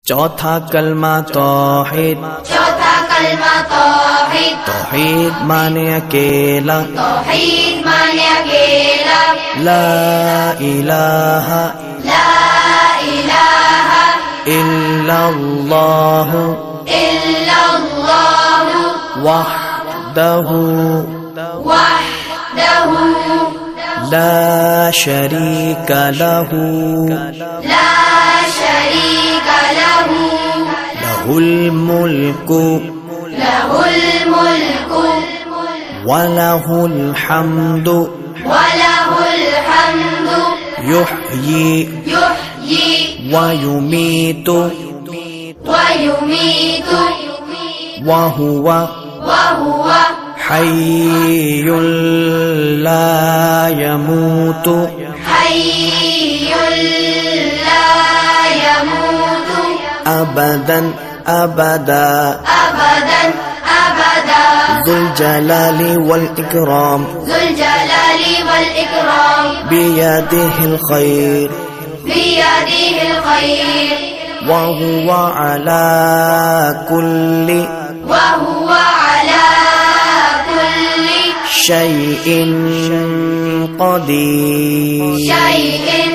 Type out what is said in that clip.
चौथा कलमा तौहीद। चौथा कलमा तौहीद। तौहीद माने अकेला। तौहीद माने अकेला। ला इलाहा ला इलाहा इल्लल्लाह इल्लल्लाह वहदहु वहदहु ला शरीका लहु ला शरीका लहु लहुल मुल्कु लहुल मुल्कु वलहुल हम्दु वलहुल हम्दु युह्यी युह्यी वयुमीतु वयुमीतु वहुवा वहुवा हय्युल ला यमूतु हय्युल ला यमूतु अबदन अबदा अबदन अबदा ज़ुल जलाली वल इकराम ज़ुल जलाली वल इकराम बियदिहिल खैर बियदिहिल खैर वहुवा अला कुल्लि वहुवा अला कुल्लि शैइन क़दीर। शैइन